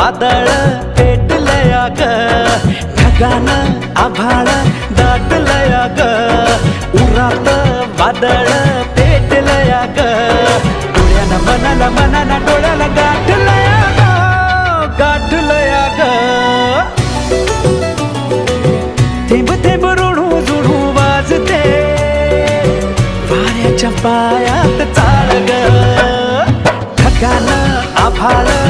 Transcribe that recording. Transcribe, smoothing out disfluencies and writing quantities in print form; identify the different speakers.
Speaker 1: वादळ पेटलया ग ढगानं आभाळ दाटलया ग उरात वादळ पेटलया ग डोळ्यानं मनाला डोळ्याला गाठलया ग थेंब थेंब रुणू जुणू वाजते वाऱ्याच्या पायात चाळ ग ढगानं आभाळ